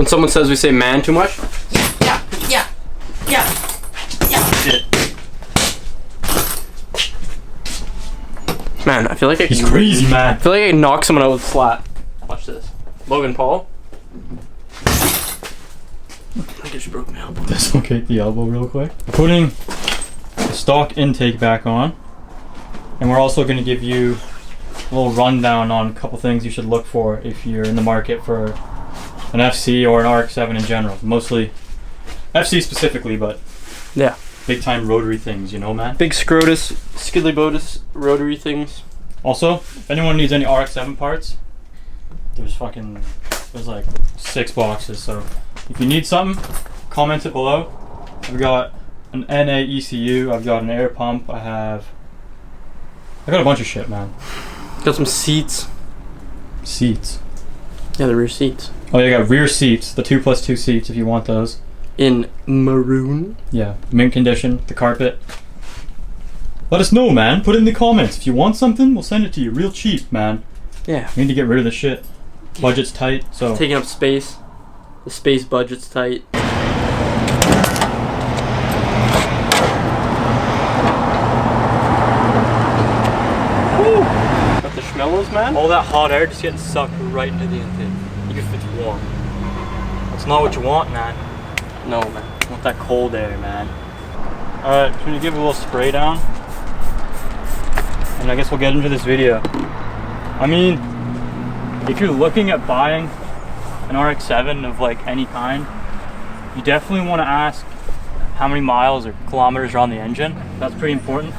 When someone says we say man too much? Yeah. Shit. Man, I feel like He's crazy, man. I feel like I can knock someone out with a slap. Watch this. Logan Paul. I guess you broke my elbow. Dislocate the elbow real quick. We're putting the stock intake back on. And we're also going to give you a little rundown on a couple things you should look for if you're in the market for an FC or an RX7 in general. Mostly FC specifically, but yeah, big time rotary things, you know, man. Big scrotus, skidly botus, rotary things. Also, if anyone needs any RX7 parts, there's like 6 boxes. So if you need something, comment it below. I've got an NA ECU, I've got an air pump, I got a bunch of shit, man. Got some seats. Seats. Yeah, the rear seats. Oh, yeah, I got rear seats, the 2+2 seats if you want those. In maroon. Yeah, mint condition, the carpet. Let us know, man. Put it in the comments. If you want something, we'll send it to you real cheap, man. Yeah. We need to get rid of the shit. Budget's tight, so. Taking up space. The space budget's tight. Got the schmellows, man. All that hot air just getting sucked right into the intake. Even if it's warm. That's not what you want, man. No, man. You want that cold air, man. Alright, just gonna give it a little spray down. And I guess we'll get into this video. I mean, if you're looking at buying an RX7 of like any kind, you definitely want to ask how many miles or kilometers are on the engine. That's pretty important.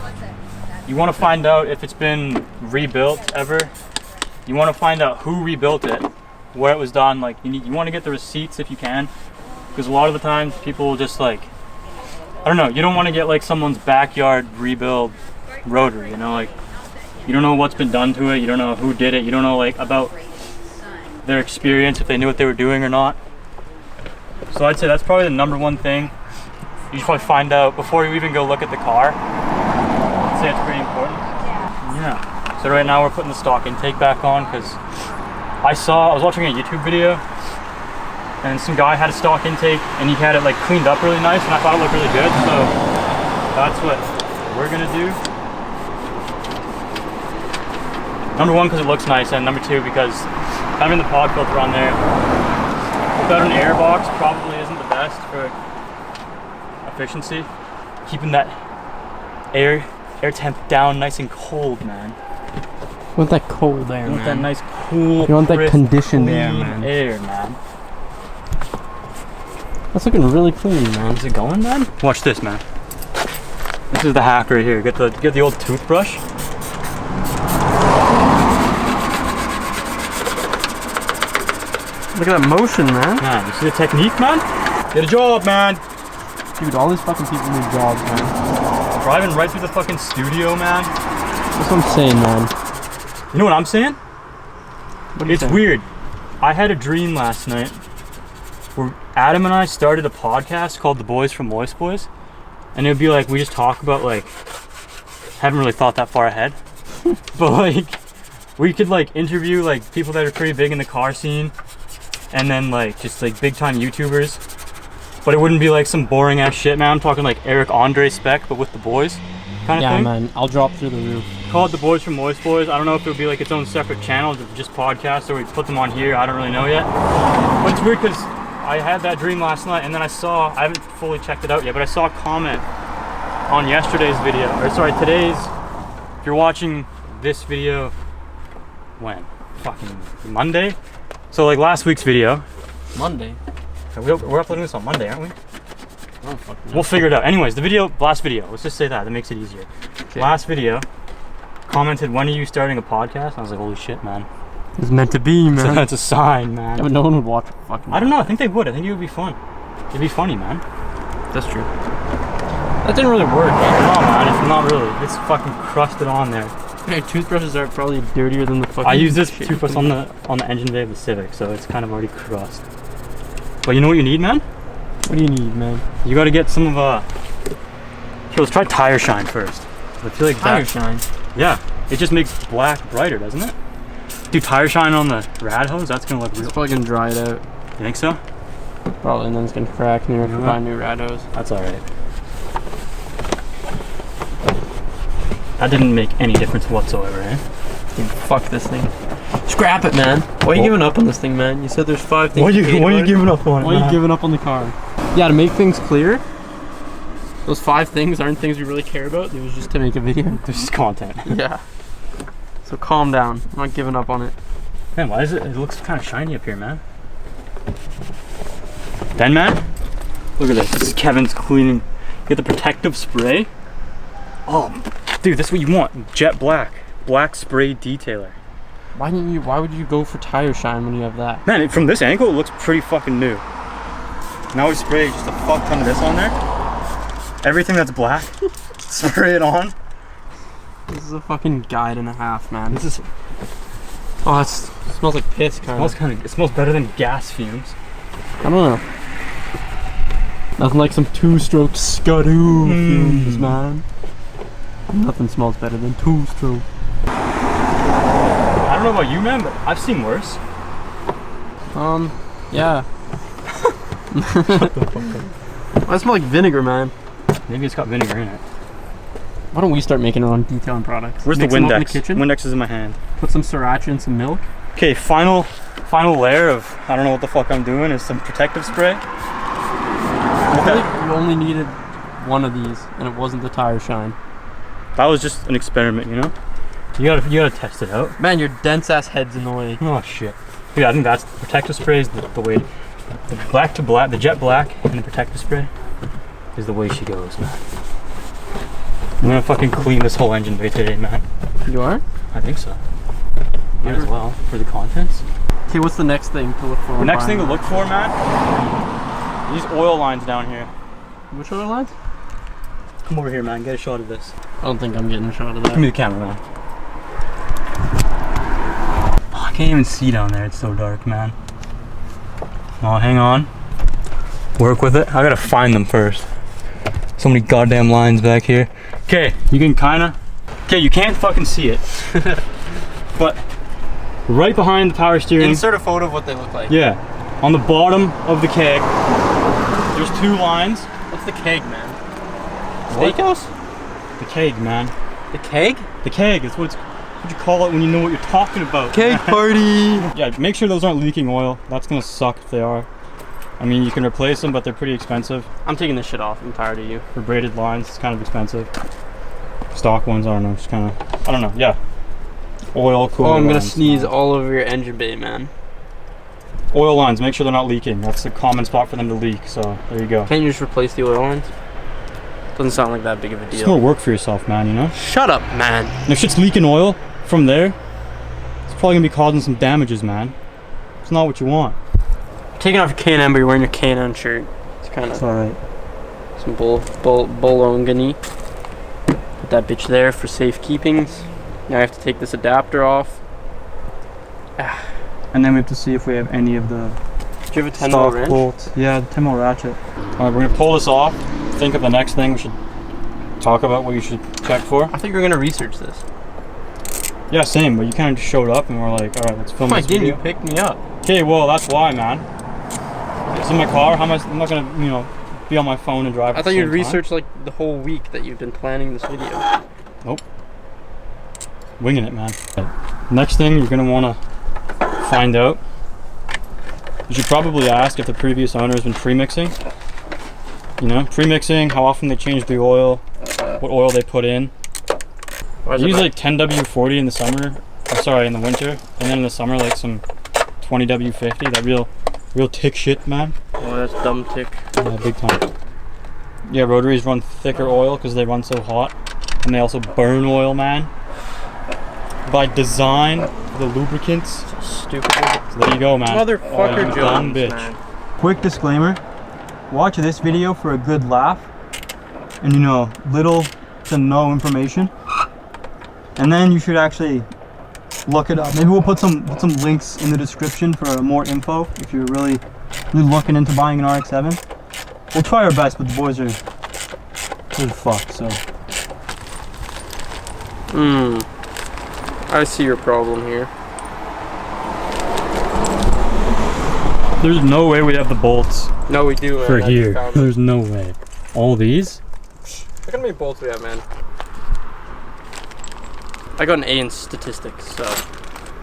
You want to find out if it's been rebuilt ever. You want to find out who rebuilt it, where it was done. Like you want to get the receipts if you can, because a lot of the times people will just like, I don't know, you don't want to get like someone's backyard rebuild rotary, you know, like you don't know what's been done to it, you don't know who did it, you don't know like about their experience, if they knew what they were doing or not. So I'd say that's probably the #1 thing you should probably find out before you even go look at the car. I'd say it's pretty important. Yeah. So right now we're putting the stock intake back on because I was watching a YouTube video and some guy had a stock intake and he had it like cleaned up really nice and I thought it looked really good, so that's what we're gonna do. #1 because it looks nice, and #2 because having the pod filter on there without an Airbox probably isn't the best for efficiency. Keeping that air temp down nice and cold, man. You want that cold air, You want that nice cool, you want that crisp, conditioned clean air, man. air, man. That's looking really clean, man. Is it going, man? Watch this, man. This is the hack right here. Get the old toothbrush. Look at that motion, man. Man, you see the technique, man? Get a job, man. Dude, all these fucking people need jobs, man. Driving right through the fucking studio, man. That's what I'm saying, man. You know what I'm saying? What are you It's saying? weird. I had a dream last night where Adam and I started a podcast called The Boys from Moist Boys. And it would be like, we just talk about like, haven't really thought that far ahead. But like, we could like interview like people that are pretty big in the car scene. And then like, just like big time YouTubers. But it wouldn't be like some boring ass shit, man. I'm talking like Eric Andre spec, but with the boys kind of thing. Yeah, man. I'll drop through the roof. Call it The Boys from Moist Boys. I don't know if it would be like its own separate channel, just podcasts, or we put them on here. I don't really know yet. But it's weird because I had that dream last night, and then I haven't fully checked it out yet, but I saw a comment on yesterday's video, or sorry, today's. If you're watching this video, when? Fucking Monday? So like last week's video. Monday. We're uploading this on Monday, aren't we? Oh, fuck no. We'll figure it out. Anyways, last video, let's just say that makes it easier. Okay. Last video, commented, when are you starting a podcast? And I was like, holy shit, man. It's meant to be, man. So that's a sign, man. Yeah, but no one would watch a fucking. I don't know, I think they would. I think it would be fun. It'd be funny, man. That's true. That didn't really work. No, man, it's not really. It's fucking crusted on there. Okay, toothbrushes are probably dirtier than the fucking. I use this shit toothbrush on the engine bay of the Civic, so it's kind of already crust. But you know what you need, man? What do you need, man? You got to get some of Here, let's try tire shine first. I feel like Tire shine. Yeah, it just makes black brighter, doesn't it? Do tire shine on the rad hose. That's gonna look real. It's probably gonna dry it out. You think so? Probably, and then it's gonna crack near if you buy new rados. That's alright. That didn't make any difference whatsoever, eh? Dude, fuck this thing. Scrap it, man. Why are you giving up on this thing, man? You said there's 5 things. Why are you giving up on it? Why are you giving up on the car? Yeah, to make things clear, those 5 things aren't things we really care about. It was just to make a video. This is content. Yeah. So calm down. I'm not giving up on it. Man, why is it? It looks kind of shiny up here, man. Then, man, look at this. This is Kevin's cleaning. Get the protective spray. Oh, dude, this is what you want. Jet black, black spray detailer. Why would you go for tire shine when you have that? Man, from this angle, it looks pretty fucking new. Now we spray just a fuck ton of this on there. Everything that's black, spray it on. This is a fucking guide and a half, man. This is. Oh, it smells like piss, kind of. It smells better than gas fumes. I don't know. Nothing like some 2-stroke Skidoo fumes, man. Nothing smells better than 2-stroke. I don't know about you, man, but I've seen worse. Yeah. Shut the fuck up. I smell like vinegar, man. Maybe it's got vinegar in it. Why don't we start making our own detailing products? Where's Mix the them up Windex? in the kitchen, Windex is in my hand. put some sriracha and some milk. Okay, final layer of, I don't know what the fuck I'm doing, is some protective spray. I feel like you only needed one of these, and it wasn't the tire shine. That was just an experiment, you know? You gotta test it out. Man, your dense ass head's in the way. Oh shit. Dude, I think that's protective spray is the way. The black to black, the jet black and the protective spray is the way she goes, man. I'm gonna fucking clean this whole engine bay today, man. You are? I think so. Might as well for the contents. Okay, what's the next thing to look for? The next thing to look for, man, these oil lines down here. Which oil lines? Come over here, man. Get a shot of this. I don't think I'm getting a shot of that. Give me the camera, man. Oh, I can't even see down there. It's so dark, man. Oh, hang on. Work with it. I gotta find them first. So many goddamn lines back here. Okay, you can kinda. Okay, you can't fucking see it. But right behind the power steering. Insert a photo of what they look like. Yeah. On the bottom of the keg, there's 2 lines. What's the keg, man? What? Steakhouse? The keg, man. The keg? The keg is what you call it when you know what you're talking about. Keg party! Yeah, make sure those aren't leaking oil. That's gonna suck if they are. I mean, you can replace them, but they're pretty expensive. I'm taking this shit off. I'm tired of you. For braided lines, it's kind of expensive. Stock ones, I don't know, just kind of, I don't know, yeah. Oil, cool. Oh, I'm gonna sneeze all over your engine bay, man. Oil lines, make sure they're not leaking. That's a common spot for them to leak, so there you go. Can't you just replace the oil lines? Doesn't sound like that big of a deal. It's more work for yourself, man, you know? Shut up, man. And if shit's leaking oil from there, it's probably gonna be causing some damages, man. It's not what you want. Taking off your K&N, but you're wearing your K&N shirt. It's kind of alright. some bologna. Put that bitch there for safekeepings. Now I have to take this adapter off. And then we have to see if we have any of the Do you have a 10 wrench? bolts. Yeah, the 10 ratchet. Alright, we're gonna pull this off. Think of the next thing we should talk about, what you should check for. I thought you were gonna research this. Yeah, same, but you kind of just showed up and we're like, alright, let's film this video. You picked me up. Okay, well, that's why, man. It's in my car. How am I'm not gonna, you know, be on my phone and drive. I thought you'd research like the whole week that you've been planning this video. Nope. Winging it, man. Next thing you're gonna wanna find out. You should probably ask if the previous owner has been pre-mixing. You know, pre-mixing, how often they change the oil, what oil they put in. I use like 10W40 in the summer, in the winter, and then in the summer like some 20W50, that real tick shit, man. Oh, that's dumb tick. Yeah, big time. Yeah, rotaries run thicker oil because they run so hot, and they also burn oil, man. By design, the lubricants. So stupid. So there you go, man. Motherfucker, you Jones, dumb bitch. man. Quick disclaimer: watch this video for a good laugh, and you know, little to no information, and then you should actually look it up. Maybe we'll put some links in the description for more info if you're really looking into buying an RX7. We'll try our best, but the boys are fucked, so. I see your problem here. There's no way we have the bolts No, we do. for Man. here. There's no way. All these? Look how many bolts we have, man. I got an A in statistics, so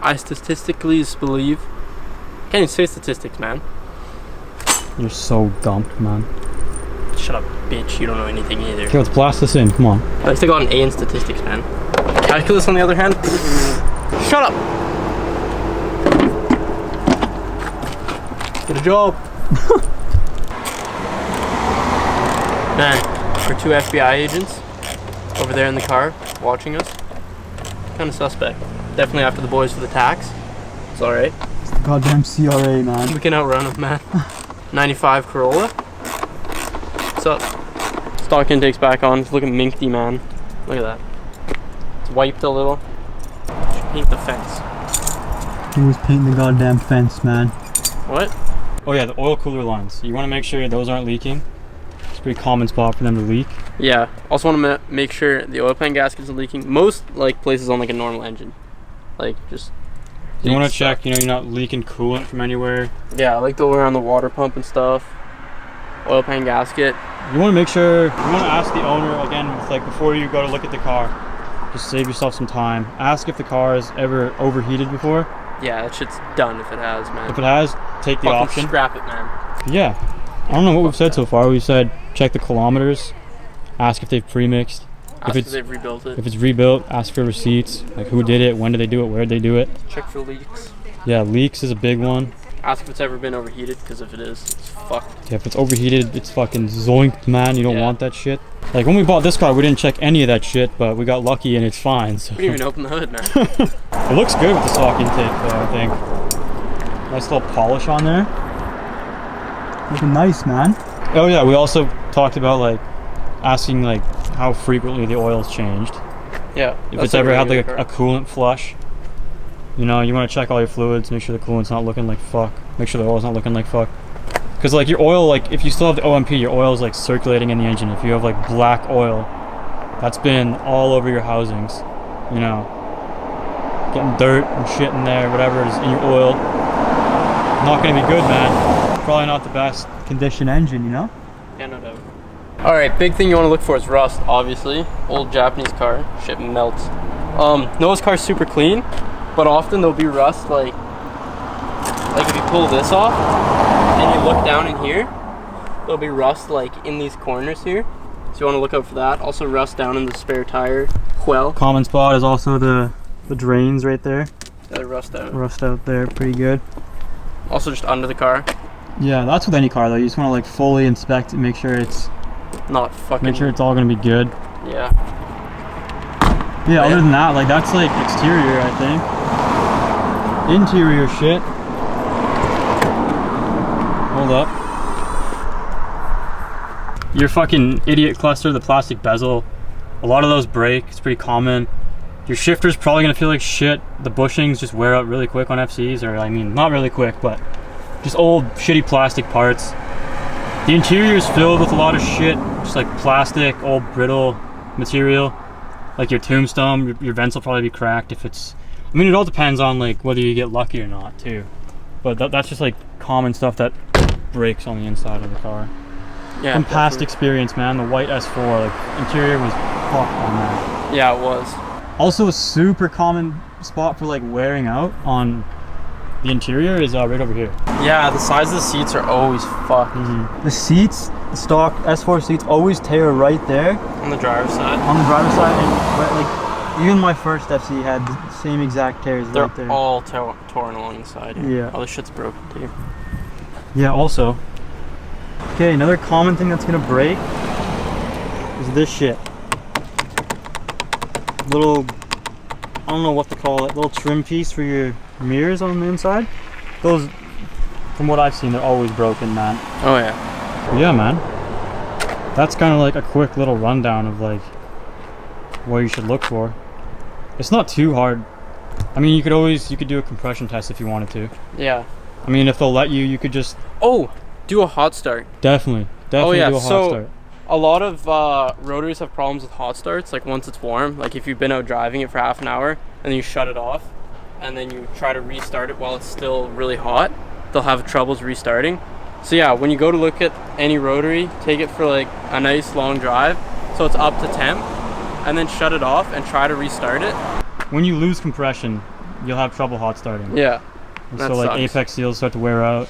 I statistically believe. Can't even say statistics, man. You're so dumb, man. Shut up, bitch. You don't know anything either. Okay, let's blast this in. Come on. At least I got an A in statistics, man. Calculus, on the other hand, shut up. Get a job. Man, our 2 FBI agents over there in the car watching us. Kind of suspect. Definitely after the boys for the tax. It's alright. It's the goddamn CRA, man. We can outrun them, man. 95 Corolla. What's up? Stock intake's back on. It's looking minky, man. Look at that. It's wiped a little. Should paint the fence. He was painting the goddamn fence, man. What? Oh yeah, the oil cooler lines. You want to make sure those aren't leaking. It's a pretty common spot for them to leak. Yeah. Also want to make sure the oil pan gasket isn't leaking. Most like places on like a normal engine, like just. You want to check, you know, you're not leaking coolant from anywhere. Yeah, I like to go around the water pump and stuff. Oil pan gasket. You want to make sure, you want to ask the owner again, like before you go to look at the car. Just save yourself some time. Ask if the car has ever overheated before. Yeah, that shit's done if it has, man. If it has, take the Fucking option. scrap it, man. Yeah. I don't know what we've said so far. We've said check the kilometers, ask if they've premixed. Ask if they've rebuilt it. If it's rebuilt, ask for receipts. Like who did it, when did they do it, where did they do it. Check for leaks. Yeah, leaks is a big one. Ask if it's ever been overheated, because if it is, it's fucked. Yeah, if it's overheated, it's fucking zoinked, man. You don't Yeah. want that shit. Like when we bought this car, we didn't check any of that shit, but we got lucky and it's fine. So. We didn't even open the hood, man. It looks good with the stock intake, though, I think. Nice little polish on there. Looking nice, man. Oh yeah, we also talked about like asking like how frequently the oil's changed. Yeah. If it's ever had like a coolant flush. You know, you want to check all your fluids, make sure the coolant's not looking like fuck. Make sure the oil's not looking like fuck. Because like your oil, like if you still have the OMP, your oil's like circulating in the engine. If you have like black oil, that's been all over your housings. You know, getting dirt and shit in there, whatever is in your oil. Not gonna be good, man. Probably not the best Condition engine, you know? Yeah, no doubt. Alright, big thing you want to look for is rust, obviously. Old Japanese car, shit melts. Noah's car's super clean, but often there'll be rust like if you pull this off and you look down in here, there'll be rust like in these corners here. So you want to look out for that. Also rust down in the spare tire well. Common spot is also the drains right there. Rust out. Rust out there, pretty good. Also just under the car. Yeah, that's with any car though. You just want to like fully inspect it, make sure it's Not fucking. make sure it's all gonna be good. Yeah. Yeah, other than that, like that's like exterior, I think. Interior shit. Hold up. Your fucking idiot cluster, the plastic bezel, a lot of those break. It's pretty common. Your shifter's probably gonna feel like shit. The bushings just wear out really quick on FCs, or I mean, not really quick, but just old shitty plastic parts. The interior is filled with a lot of shit, just like plastic, old brittle material. Like your tombstone, your vents will probably be cracked if it's. I mean, it all depends on like whether you get lucky or not too. But that's just like common stuff that breaks on the inside of the car. Yeah. From past experience, man, the white S4, like interior was fucked on that. Yeah, it was. Also, a super common spot for like wearing out on the interior is right over here. Yeah, the sides of the seats are always fucked. The seats, the stock S4 seats, always tear right there On the driver's side. on the driver's side, and right, like even my first FC had the same exact tears They're right there. all torn along the side. Yeah. All the shit's broken too. Yeah, also. Okay, another common thing that's gonna break is this shit. Little, I don't know what to call it, little trim piece for your mirrors on the inside. Those, from what I've seen, they're always broken, man. Oh yeah. Yeah, man. That's kind of like a quick little rundown of like what you should look for. It's not too hard. I mean, you could do a compression test if you wanted to. Yeah. I mean, if they'll let you, you could just Oh, do a hot start. definitely Oh yeah, do a hot so start. a lot of rotaries have problems with hot starts. Like once it's warm, like if you've been out driving it for half an hour and then you shut it off, and then you try to restart it while it's still really hot, they'll have troubles restarting. So yeah, when you go to look at any rotary, take it for like a nice long drive so it's up to temp, and then shut it off and try to restart it. When you lose compression, you'll have trouble hot starting. Yeah. And so like apex seals start to wear out.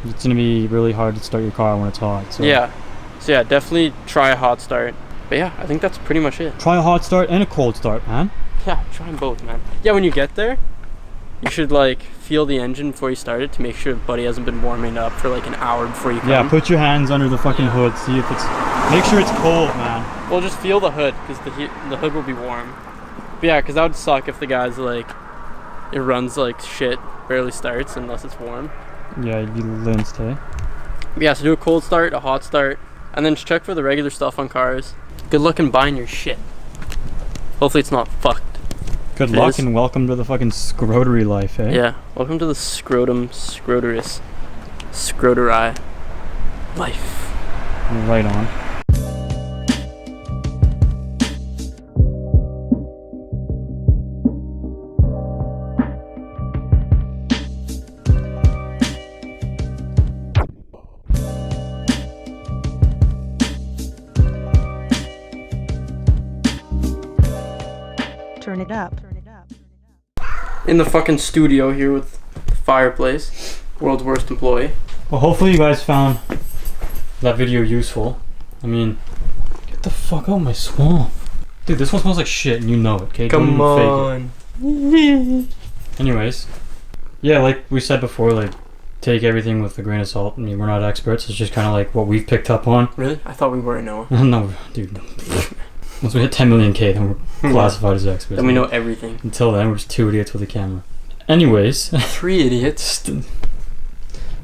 It's gonna be really hard to start your car when it's hot. So. Yeah. So yeah, definitely try a hot start. But yeah, I think that's pretty much it. Try a hot start and a cold start, man. Yeah, try them both, man. Yeah, when you get there, you should like feel the engine before you start it to make sure buddy hasn't been warming up for like an hour before you come. Yeah, put your hands under the fucking hood. See if it's. Make sure it's cold, man. Well, just feel the hood because the hood will be warm. But yeah, because that would suck if the guy's like, it runs like shit, barely starts unless it's warm. Yeah, you'd be lynched, hey? But yeah, so do a cold start, a hot start, and then just check for the regular stuff on cars. Good luck in buying your shit. Hopefully it's not fucked. Good luck and welcome to the fucking scrotery life, eh? Yeah, welcome to the scrotory life. Right on. Turn it up. In the fucking studio here with the fireplace. World's worst employee. Well, hopefully you guys found that video useful. I mean, get the fuck out of my swamp. Dude, this one smells like shit and you know it, okay? Come Don't even fake it. Anyways, yeah, like we said before, like, take everything with a grain of salt. I mean, we're not experts. It's just kind of like what we've picked up on. Really? I thought we were, Noah. No, dude. Once we hit 10 million K, then we're classified as experts. Then we know everything. Until then, we're just two idiots with a camera. Anyways. 3 idiots.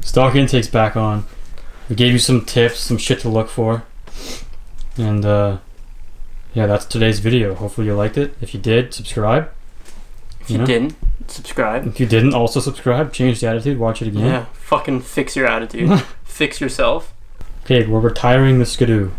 Stock intake's back on. We gave you some tips, some shit to look for. And, yeah, that's today's video. Hopefully you liked it. If you did, subscribe. If you didn't, subscribe. If you didn't, also subscribe. Change the attitude. Watch it again. Yeah, fucking fix your attitude. Fix yourself. Okay, we're retiring the skidoo.